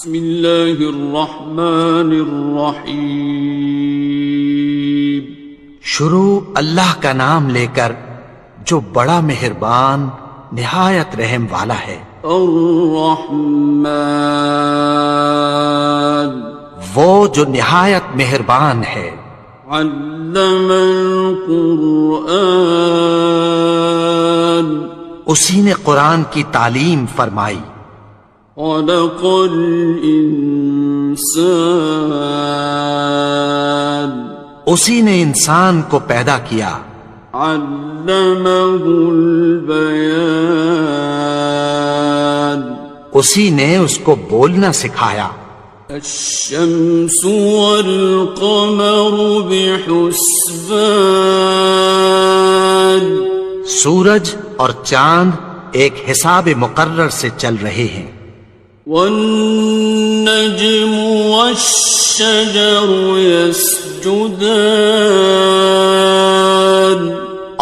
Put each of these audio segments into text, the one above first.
بسم اللہ الرحمن الرحیم. شروع اللہ کا نام لے کر جو بڑا مہربان نہایت رحم والا ہے. الرحمن وہ جو نہایت مہربان ہے. علم القرآن اسی نے قرآن کی تعلیم فرمائی. خلق الانسان اسی نے انسان کو پیدا کیا. علمہ البیان اسی نے اس کو بولنا سکھایا. الشمس والقمر بحسبان سورج اور چاند ایک حساب مقرر سے چل رہے ہیں. والنجم والشجر يسجدان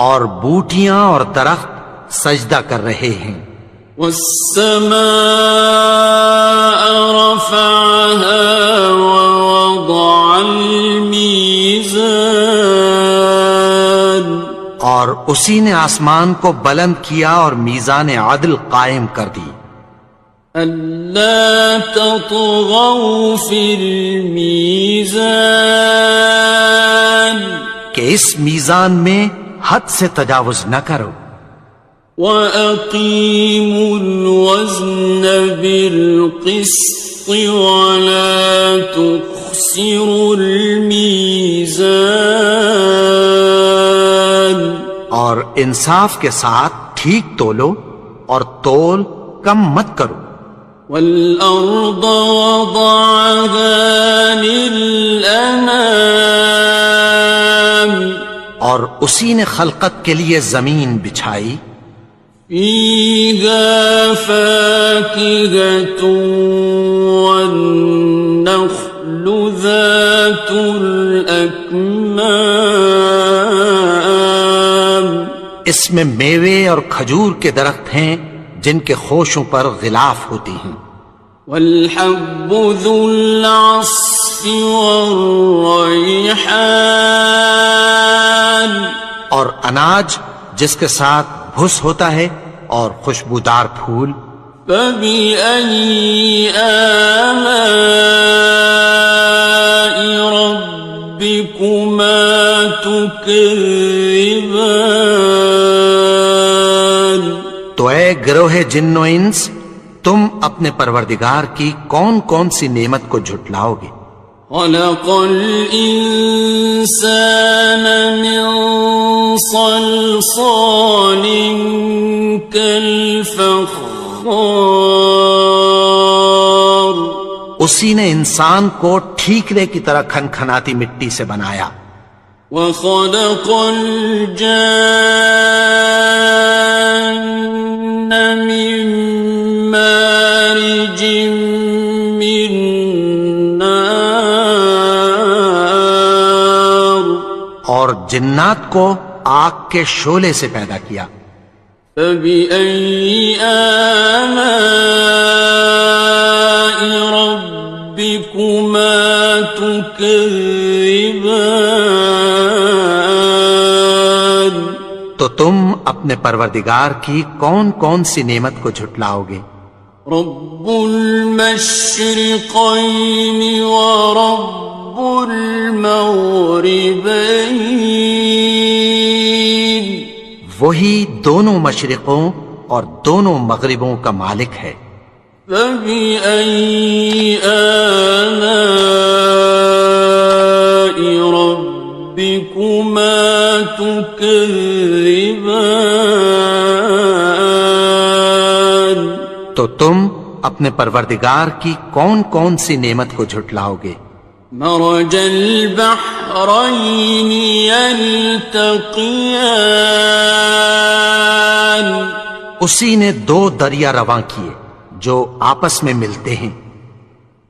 اور بوٹیاں اور درخت سجدہ کر رہے ہیں. والسماء رفعها ووضع الميزان اور اسی نے آسمان کو بلند کیا اور میزان عدل قائم کر دی. ألا تطغوا في الميزان کہ اس میزان میں حد سے تجاوز نہ کرو. وَأَقِيمُوا الْوَزْنَ بِالْقِسْطِ وَلَا تُخْسِرُوا الْمِيزَانَ اور انصاف کے ساتھ ٹھیک تولو اور تول کم مت کرو. وَالْأَرْضَ وَضَعَهَا لِلْأَنَامِ اور اسی نے خلقت کے لیے زمین بچھائی. فِيهَا فَاكِهَةٌ وَالنَّخْلُ ذَاتُ الْأَكْمَامِ اس میں میوے اور کھجور کے درخت ہیں جن کے خوشوں پر غلاف ہوتی ہیں. وَالْحَبُّ ذُو الْعَصْفِ وَالرَّيْحَانِ اور اناج جس کے ساتھ بھس ہوتا ہے اور خوشبودار پھول. فَبِأَيِّ آلَاءِ رَبِّكُمَا تُكَذِّبَانِ تو اے گروہ جن و انس تم اپنے پروردگار کی کون کون سی نعمت کو جھٹلاؤ گے. خَلَقَ الْإِنسَانَ مِنْ صَلْصَالٍ كَالْفَخَّارِ اسی نے انسان کو ٹھیکرے کی طرح کھنکھناتی مٹی سے بنایا. وَخَلَقَ الْجَانَّ مِن مَّارِجٍ مِّن نَّارٍ اور جنات کو آگ کے شعلے سے پیدا کیا. فَبِأَيِّ آلَاءِ رَبِّكُمَا تُكَذِّبَانِ تو تم اپنے پروردگار کی کون کون سی نعمت کو جھٹلاؤ گے. رب المشرقین ورب المغربین وہی دونوں مشرقوں اور دونوں مغربوں کا مالک ہے. فَبِأَيِّ آلَاءِ رَبِّكُمَا تُكَذِّبَانِ تو تم اپنے پروردگار کی کون کون سی نعمت کو جھٹلاؤ گے. مرج البحرین یلتقیان اسی نے دو دریا رواں کیے جو آپس میں ملتے ہیں.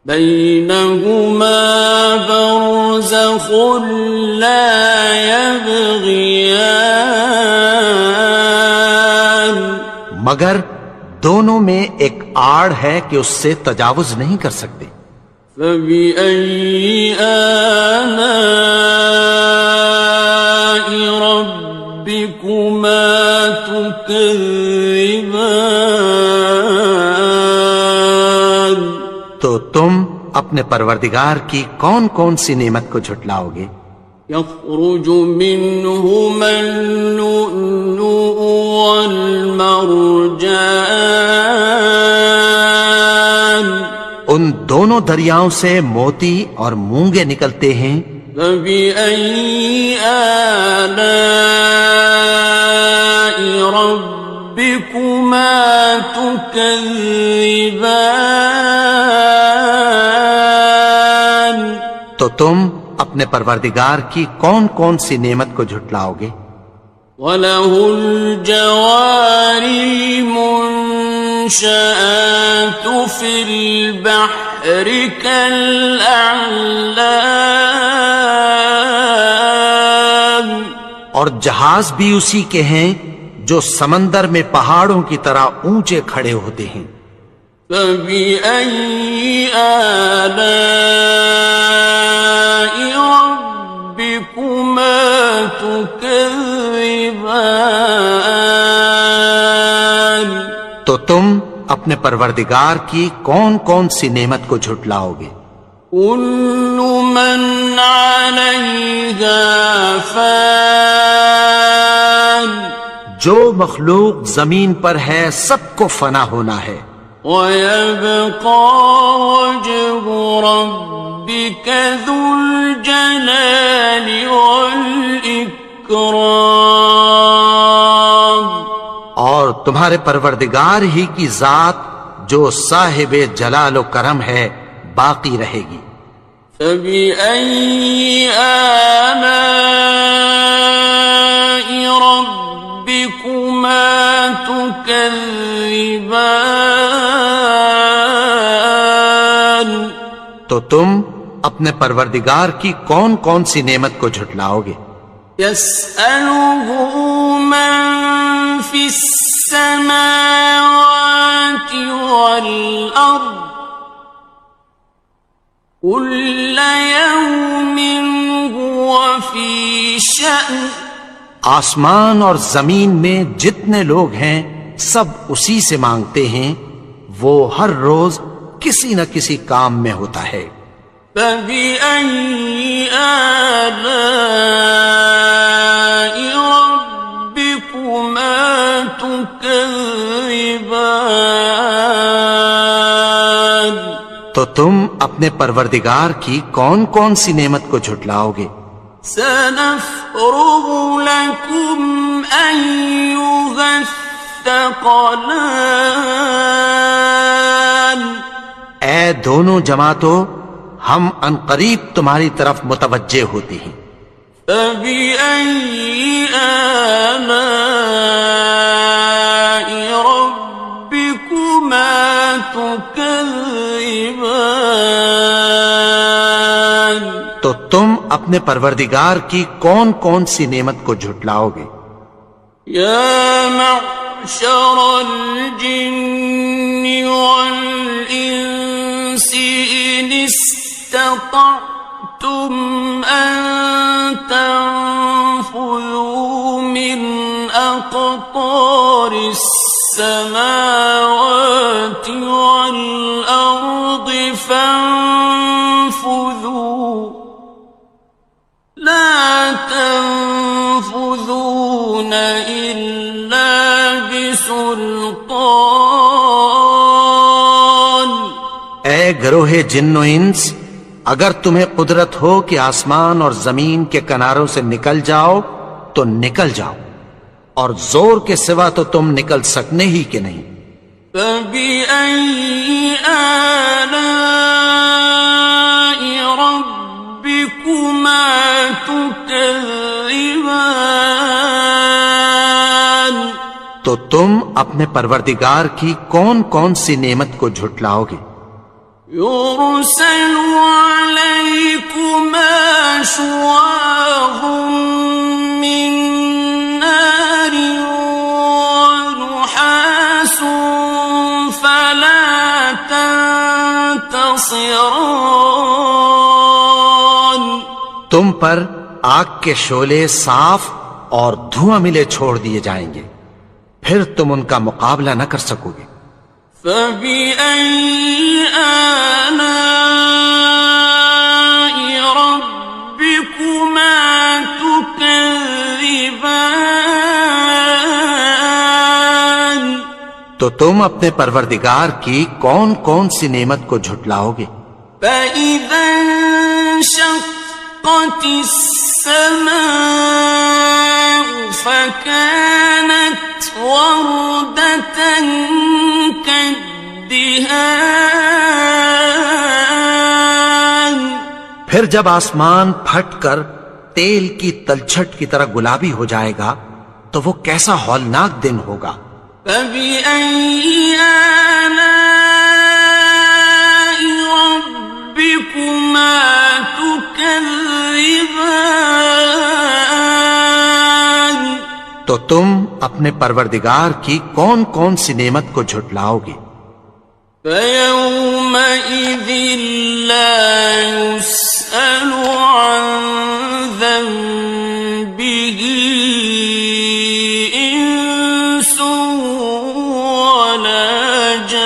بینہما برزخ لا یبغیان مگر دونوں میں ایک آڑ ہے کہ اس سے تجاوز نہیں کر سکتے۔ فبأي آلاء ربكما تكذبان؟ تو تم اپنے پروردگار کی کون کون سی نعمت کو جھٹلاؤ گے؟ يخرج منهما اللؤلؤ والمرجان، ان دونوں دریاؤں سے موتی اور مونگے نکلتے ہیں۔ فبأي آلاء ربكما تكذبان؟ تو تم اپنے پروردگار کی کون کون سی نعمت کو جھٹلاؤ گے؟ وَلَهُ الْجَوَارِ الْمُنشَآتُ فِي الْبَحْرِ كَالْأَعْلَامِ، اور جہاز بھی اسی کے ہیں جو سمندر میں پہاڑوں کی طرح اونچے کھڑے ہوتے ہیں۔ فَبِأَيِّ آلَاءِ رَبِّكُمَا تُكَذِّبَانِ؟ تو تم اپنے پروردگار کی کون کون سی نعمت کو جھٹلاؤ گے؟ كُلُّ مَنْ عَلَيْهَا فَانٍ، جو مخلوق زمین پر ہے سب کو فنا ہونا ہے۔ وَيَبْقَى وَجْهُ رَبِّكَ ذُو الْجَلَالِ وَالْإِكْرَامِ، اور تمہارے پروردگار ہی کی ذات جو صاحب جلال و کرم ہے باقی رہے گی۔ فَبِأَيِّ آلَاءِ رَبِّكُمَا تُكَذِّبَانِ؟ تو تم اپنے پروردگار کی کون کون سی نعمت کو جھٹلاؤ گے؟ يَسْأَلُهُ مَن فِي السَّمَاوَاتِ وَالْأَرْضِ كُلَّ يَوْمٍ هُوَ فِي شَأْنٍ، آسمان اور زمین میں جتنے لوگ ہیں سب اسی سے مانگتے ہیں، وہ ہر روز کسی نہ کسی کام میں ہوتا ہے۔ فَبِأَيِّ آلَاءِ رَبِّكُمَا تُكَذِّبَانِ؟ تو تم اپنے پروردگار کی کون کون سی نعمت کو جھٹلاؤ گے؟ سَنَفْرُغُ لَكُمْ أَيُّهَ الثَّقَلَانِ، اے دونوں جماعتوں، ہم عنقریب تمہاری طرف متوجہ ہوتے ہیں۔ فَبِأَيِّ آلَاءِ رَبِّكُمَا تُكَذِّبَانِ؟ تو تم اپنے پروردگار کی کون کون سی نعمت کو جھٹلاؤ گے؟ يَا مَعْشَرَ الْجِنِّ وَالْإِنسِ إِنِ اسْتَطَعْتُمْ أَن تَنفُذُوا مِنْ أَقْطَارِ السَّمَاوَاتِ وَالْأَرْضِ فَانفُذُوا لَا تَنفُذُونَ إِلَّا بِسُلْطَانٍ۔ اے گروہ جن و انس، اگر تمہیں قدرت ہو کہ آسمان اور زمین کے کناروں سے نکل جاؤ تو نکل جاؤ، اور زور کے سوا تو تم نکل سکنے ہی کہ نہیں۔ فَبِأَيِّ آلَاءِ رَبِّكُمَا تُكَذِّبَانِ؟ تو تم اپنے پروردگار کی کون کون سی نعمت کو جھٹلاؤ گے؟ يُرْسَلُ عَلَيْكُمَا شُوَاظٌ مِّن نَّارٍ وَنُحَاسٌ فَلَا ناصران تم پر آگ کے شعلے صاف اور دھواں ملے چھوڑ دیے جائیں گے، پھر تم ان کا مقابلہ نہ کر سکو گے۔ فَبِأَيِّ آلَاءِ رَبِّكُمَا تُكَذِّبَانِ تو تم اپنے پروردگار کی کون کون سی نعمت کو جھٹلاؤ گے؟ فَإِذَا انشَقَّتِ السَّمَاءُ فَكَانَتْ وَرْدَةً كَالدِّهَانِ پھر جب آسمان پھٹ کر تیل کی تلچھٹ کی طرح گلابی ہو جائے گا تو وہ کیسا ہولناک دن ہوگا۔ فَبِأَيِّ آلَاءِ رَبِّكُمَا تُكَذِّبَانِ تو تم اپنے پروردگار کی کون کون سی نعمت کو جھٹلاؤ گے؟ فَيَوْمَئِذٍ لَا يُسْأَلُ عَنْ ذَنبِهِ إِنسٌ وَلَا جَانٌ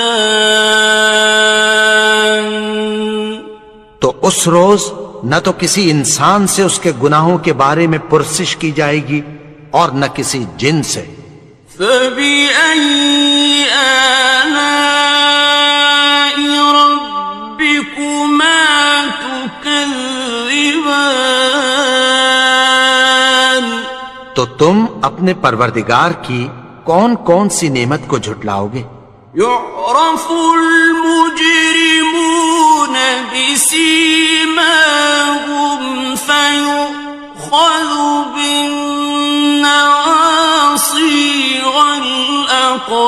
تو اس روز نہ تو کسی انسان سے اس کے گناہوں کے بارے میں پرسش کی جائے گی اور نہ کسی جن سے۔ فَبِأَيِّ آلَاءِ رَبِّكُمَا تُكَذِّبَانِ تو تم اپنے پروردگار کی کون کون سی نعمت کو جھٹلاؤ گے؟ يُعْرَفُ الْمُجْرِمُونَ بِسِيمَاهُمْ فَيُؤْخَذُ بِالنَّوَاصِي وَالْأَقْدَامِ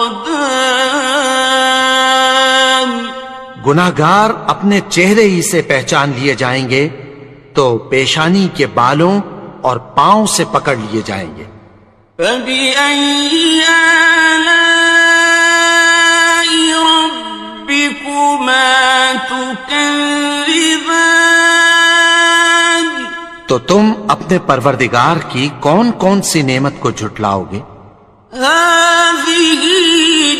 گناہگار اپنے چہرے ہی سے پہچان لیے جائیں گے تو پیشانی کے بالوں اور پاؤں سے پکڑ لیے جائیں گے۔ فَبِأَيِّ آلَاءِ رَبِّكُمَا تُكَذِّبَانِ تو تم اپنے پروردگار کی کون کون سی نعمت کو جھٹلاؤ گے؟ هَذِهِ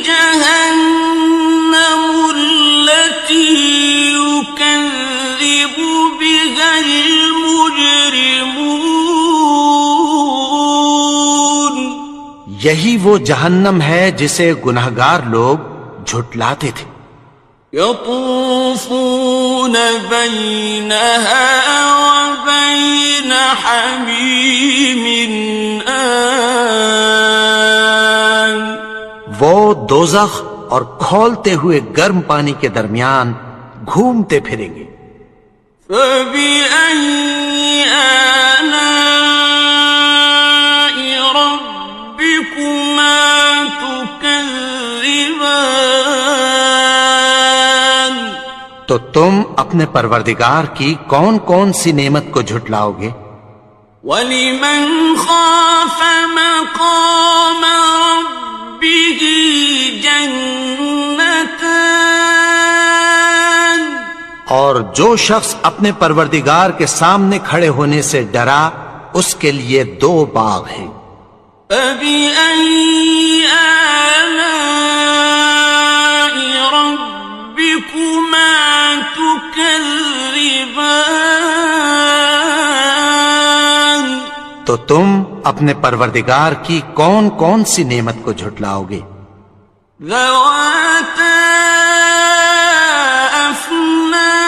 جَهَنَّمُ الَّتِي يُكَذِّبُ بِهَا الْمُجْرِمُونَ یہی وہ جہنم ہے جسے گناہگار لوگ جھٹلاتے تھے۔ يطوفون بينها وبين حميم آن وہ دوزخ اور کھولتے ہوئے گرم پانی کے درمیان گھومتے پھریں گے۔ فَبِأَيِّ آلَاءِ رَبِّكُمَا تُكَذِّبَانِ تو تم اپنے پروردگار کی کون کون سی نعمت کو جھٹلاؤ گے؟ وَلِمَنْ خَافَ مَقَامَ رَبِّهِ جَنَّتَانِ اور جو شخص اپنے پروردگار کے سامنے کھڑے ہونے سے ڈرا اس کے لیے دو باغ ہیں۔ فَبِأَيِّ آلَاءِ رَبِّكُمَا تُكَذِّبَانِ تو تم اپنے پروردگار کی کون کون سی نعمت کو جھٹلاؤ گے؟ ذَوَاتَا أَفْنَانٍ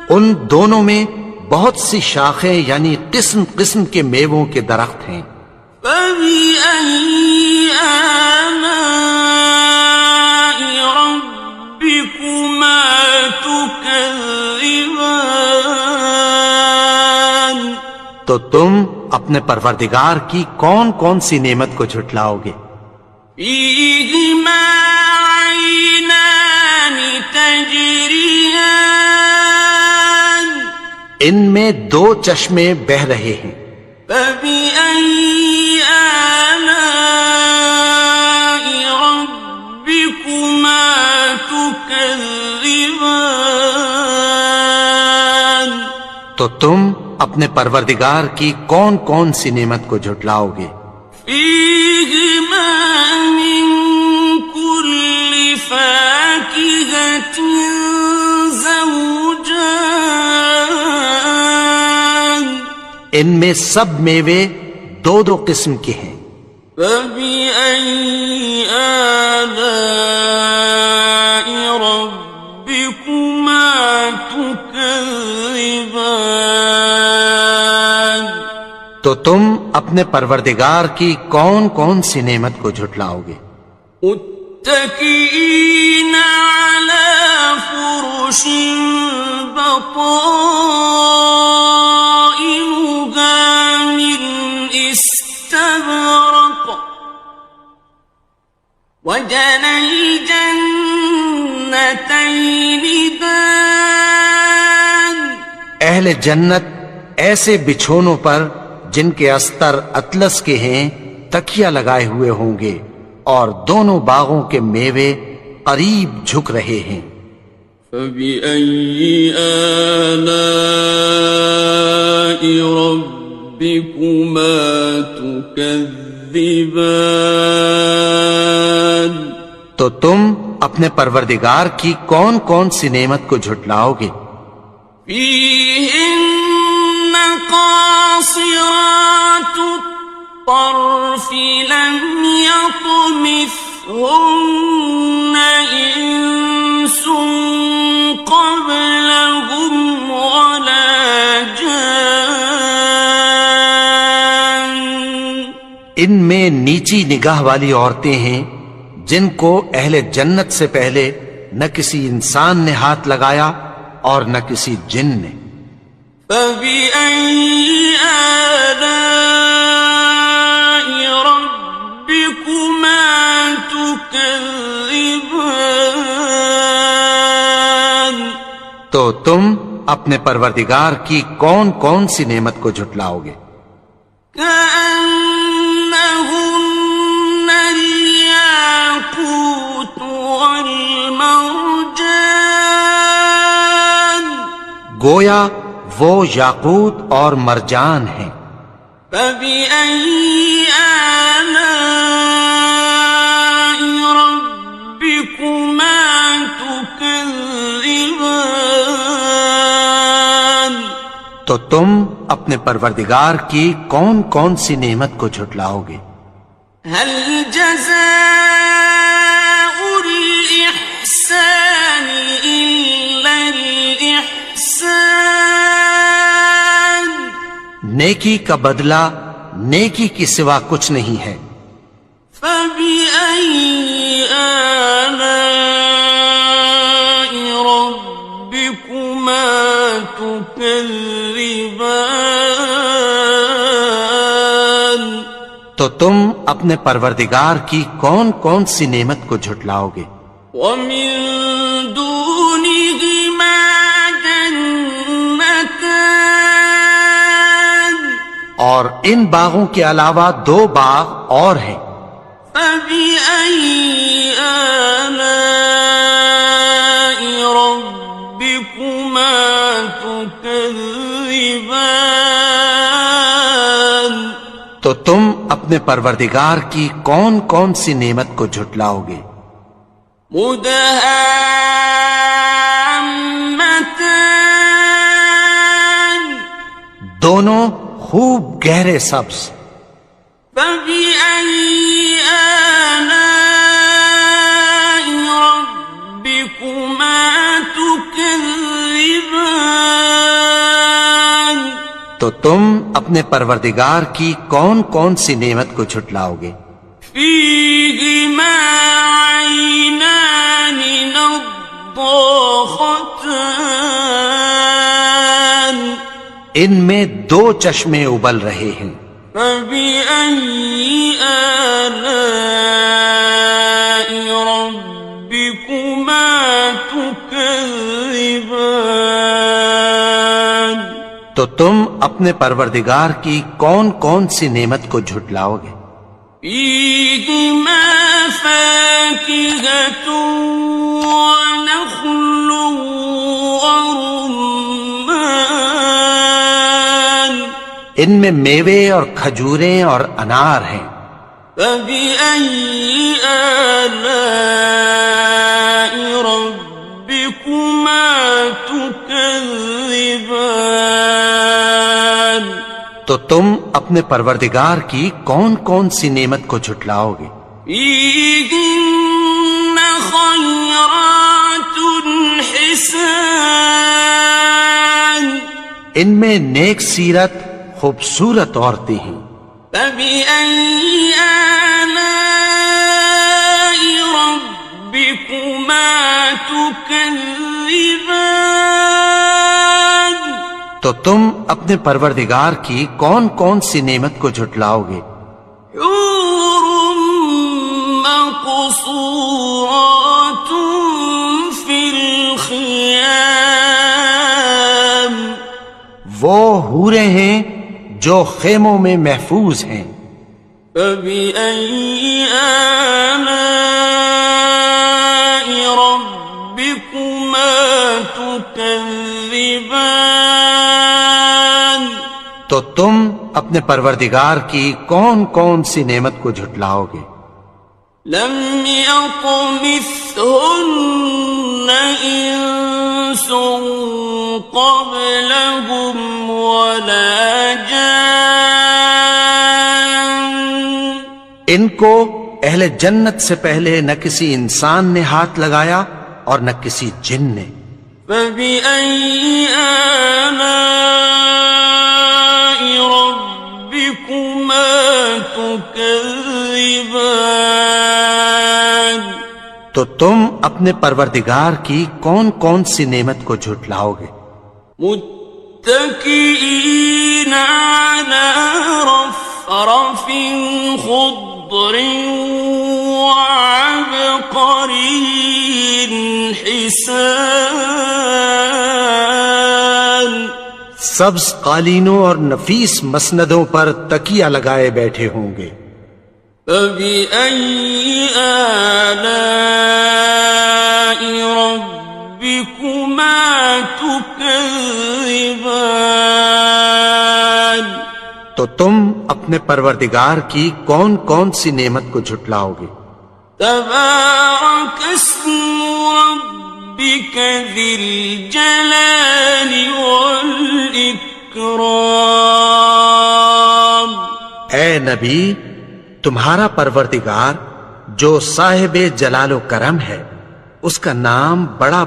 ان دونوں میں بہت سی شاخیں یعنی قسم قسم کے میووں کے درخت ہیں۔ فَبِأَيِّ آلَاءِ رَبِّكُمَا تُكَذِّبَانِ تو تم اپنے پروردگار کی کون کون سی نعمت کو جھٹلاؤ گے؟ فِيهِمَا عَيْنَانِ تَجْرِيَانِ ان میں دو چشمے بہ رہے ہیں۔ فَبِأَيِّ آلَاءِ رَبِّكُمَا تُكَذِّبَانِ تو تم اپنے پروردگار کی کون کون سی نعمت کو جھٹلاؤ گے؟ فیہما من کل فاکہۃ زوجان، ان میں سب میوے دو دو قسم کے ہیں۔ فبأي آلاء ربكما تكذبان، تو تم اپنے پروردگار کی کون کون سی نعمت کو جھٹلاؤ گے؟ متكئين على فرش بطائنها من استبرق، وجنى الجنتين دان، اہل جنت ایسے بچھونوں پر جن کے استر اطلس کے ہیں تکیہ لگائے ہوئے ہوں گے، اور دونوں باغوں کے میوے قریب جھک رہے ہیں۔ فبأي آلاء ربكما تكذبان، تو تم اپنے پروردگار کی کون کون سی نعمت کو جھٹلاؤ گے؟ فيهن قاصرات الطرف لم يطمثهن إنس قبلهم ولا جان، ان میں نیچی نگاہ والی عورتیں ہیں جن کو اہل جنت سے پہلے نہ کسی انسان نے ہاتھ لگایا اور نہ کسی جن نے۔ فبأي آلاء ربكما تكذبان، تو تم اپنے پروردگار کی کون کون سی نعمت کو جھٹلاؤ گے؟ كأنهن الياقوت والمرجان، گویا وہ یاقوت اور مرجان ہیں۔ فبأي آلاء ربكما تكذبان، تو تم اپنے پروردگار کی کون کون سی نعمت کو جھٹلاؤ گے؟ هل جزاء الإحسان إلا الإحسان، نیکی کا بدلہ نیکی کی سوا کچھ نہیں ہے۔ فبأي آلاء ربكما تكذبان، تو تم اپنے پروردگار کی کون کون سی نعمت کو جھٹلاؤ گے؟ ومن دونهما جنتان، اور ان باغوں کے علاوہ دو باغ اور ہیں۔ فبأي آلاء ربكما تكذبان، تو تم اپنے پروردگار کی کون کون سی نعمت کو جھٹلاؤ گے؟ مدهامتان، دونوں خوب گہرے سبز۔ فبأي آلاء ربكما تكذبان، تو تم اپنے پروردگار کی کون کون سی نعمت کو جھٹلاؤ گے؟ فيهما عينان نضاختان، ان میں دو چشمے ابل رہے ہیں۔ فبأي آلاء ربكما تكذبان، تو تم اپنے پروردگار کی کون کون سی نعمت کو جھٹلاؤ گے؟ فيهما فاكهة ونخل ورمان، ان میں میوے اور کھجوریں اور انار ہیں. فبأي آلاء ربكما تكذبان تو تم اپنے پروردگار کی کون کون سی نعمت کو جھٹلاؤ گے؟ فيهن خيرات حسان ان میں نیک سیرت خوبصورت عورتیں ہیں. فبأي آلاء ربكما تكذبان تو تم اپنے پروردگار کی کون کون سی نعمت کو جھٹلاؤ گے؟ حور مقصورات في الخيام وہ حوریں ہیں جو خیموں میں محفوظ ہیں. فبأي آلاء ربكما تكذبان تو تم اپنے پروردگار کی کون کون سی نعمت کو جھٹلاؤ گے؟ لم يطمثهن إنس قبلهم ولا جان ان کو اہل جنت سے پہلے نہ کسی انسان نے ہاتھ لگایا اور نہ کسی جن نے. فبأي آلاء ربكما تكذبان تو تم اپنے پروردگار کی کون کون سی نعمت کو جھٹلاؤ گے؟ متكئين على رفرف خضر وعبقري حسان سبز قالینوں اور نفیس مسندوں پر تکیہ لگائے بیٹھے ہوں گے. فبأي آلاء ربكما تكذبان تو تم اپنے پروردگار کی کون کون سی نعمت کو جھٹلاؤ گے؟ تبارك اسم ربك ذي الجلال والإكرام اے نبی، تمہارا پروردگار جو صاحب جلال و کرم ہے، اس کا نام بڑا